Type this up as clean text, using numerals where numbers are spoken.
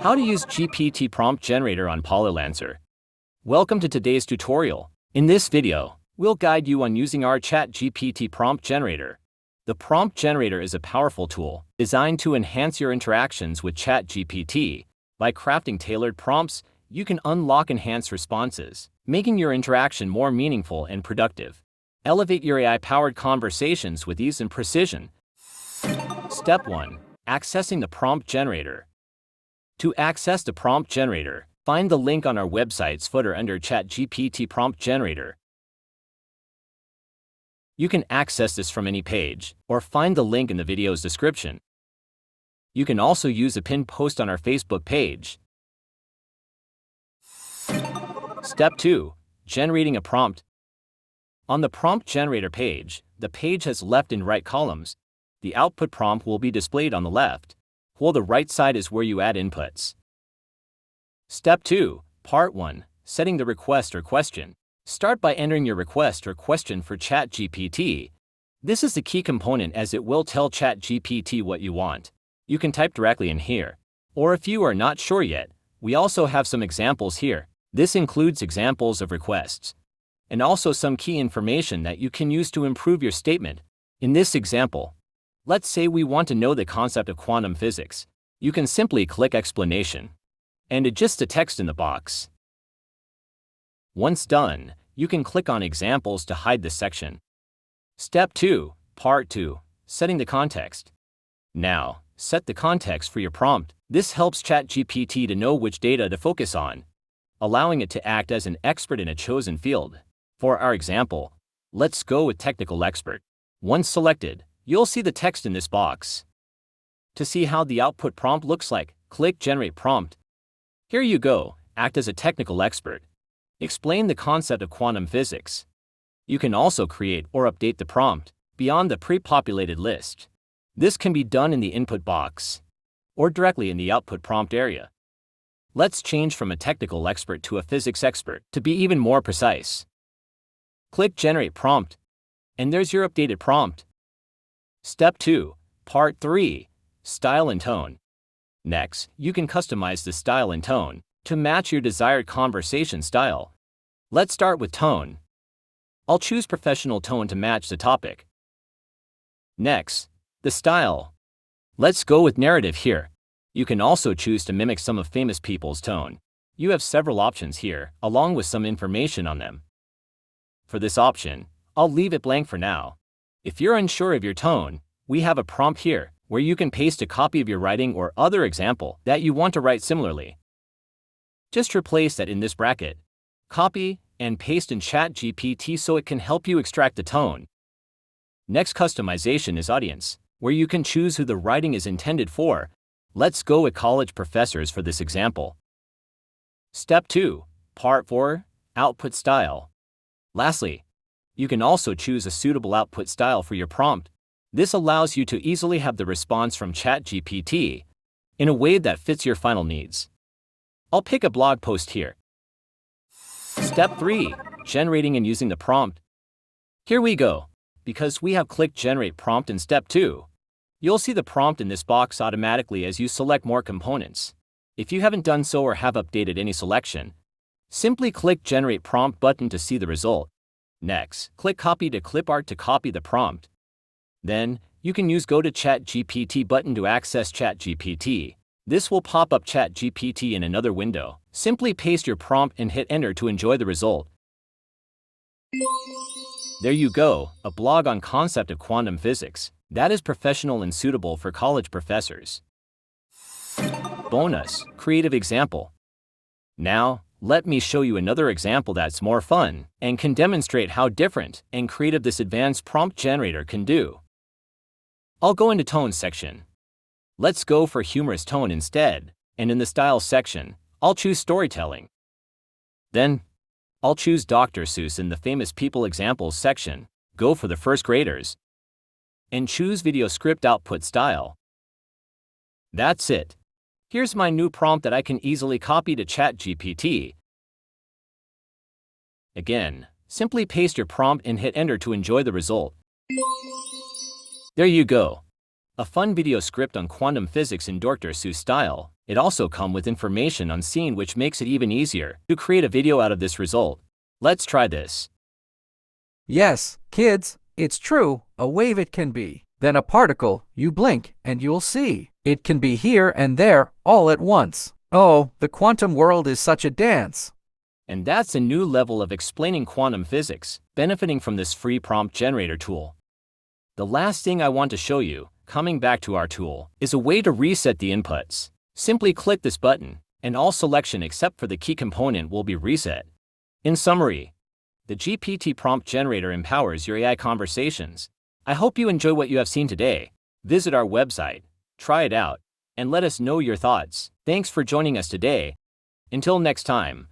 How to use GPT Prompt Generator on Polarlancer. Welcome to today's tutorial. In this video, we'll guide you on using our ChatGPT Prompt Generator. The Prompt Generator is a powerful tool designed to enhance your interactions with ChatGPT. By crafting tailored prompts, you can unlock enhanced responses, making your interaction more meaningful and productive. Elevate your AI-powered conversations with ease and precision. Step 1. Accessing the Prompt Generator. To access the Prompt Generator, find the link on our website's footer under ChatGPT Prompt Generator. You can access this from any page, or find the link in the video's description. You can also use a pinned post on our Facebook page. Step 2. Generating a prompt. On the Prompt Generator page, the page has left and right columns. The output prompt will be displayed on the left, while the right side is where you add inputs. Step 2. Part 1. Setting the request or question. Start by entering your request or question for ChatGPT. This is the key component as it will tell ChatGPT what you want. You can type directly in here. Or if you are not sure yet, we also have some examples here. This includes examples of requests, and also some key information that you can use to improve your statement. In this example, let's say we want to know the concept of quantum physics. You can simply click Explanation and adjust the text in the box. Once done, you can click on Examples to hide this section. Step 2. Part 2. Setting the context. Now, set the context for your prompt. This helps ChatGPT to know which data to focus on, allowing it to act as an expert in a chosen field. For our example, let's go with Technical Expert. Once selected, you'll see the text in this box. To see how the output prompt looks like, click Generate Prompt. Here you go. Act as a technical expert. Explain the concept of quantum physics. You can also create or update the prompt beyond the pre-populated list. This can be done in the input box or directly in the output prompt area. Let's change from a technical expert to a physics expert to be even more precise. Click Generate Prompt, and there's your updated prompt. Step 2. Part 3. Style and tone. Next, you can customize the style and tone to match your desired conversation style. Let's start with tone. I'll choose professional tone to match the topic. Next, the style. Let's go with narrative here. You can also choose to mimic some of famous people's tone. You have several options here, along with some information on them. For this option, I'll leave it blank for now. If you're unsure of your tone, we have a prompt here where you can paste a copy of your writing or other example that you want to write similarly. Just replace that in this bracket, copy, and paste in ChatGPT so it can help you extract the tone. Next customization is audience, where you can choose who the writing is intended for. Let's go with college professors for this example. Step 2. Part 4. Output style. Lastly, you can also choose a suitable output style for your prompt. This allows you to easily have the response from ChatGPT in a way that fits your final needs. I'll pick a blog post here. Step 3. Generating and using the prompt. Here we go. Because we have clicked Generate Prompt in Step 2, you'll see the prompt in this box automatically as you select more components. If you haven't done so or have updated any selection, simply click Generate Prompt button to see the result. Next, click Copy to Clipart to copy the prompt. Then, you can use Go to ChatGPT button to access ChatGPT. This will pop up ChatGPT in another window. Simply paste your prompt and hit Enter to enjoy the result. There you go, a blog on concept of quantum physics that is professional and suitable for college professors. Bonus, creative example. Now, let me show you another example that's more fun and can demonstrate how different and creative this advanced prompt generator can do. I'll go into Tone section. Let's go for humorous tone instead, and in the Style section, I'll choose Storytelling. Then, I'll choose Dr. Seuss in the Famous People Examples section, go for the first graders, and choose Video Script Output Style. That's it. Here's my new prompt that I can easily copy to ChatGPT. Again, simply paste your prompt and hit Enter to enjoy the result. There you go. A fun video script on quantum physics in Dr. Seuss style. It also comes with information on scene which makes it even easier to create a video out of this result. Let's try this. Yes, kids, it's true, a wave it can be. Then a particle, you blink and you'll see. It can be here and there, all at once. Oh, the quantum world is such a dance. And that's a new level of explaining quantum physics, benefiting from this free prompt generator tool. The last thing I want to show you, coming back to our tool, is a way to reset the inputs. Simply click this button, and all selection except for the key component will be reset. In summary, the GPT Prompt Generator empowers your AI conversations. I hope you enjoy what you have seen today. Visit our website, try it out, and let us know your thoughts. Thanks for joining us today. Until next time.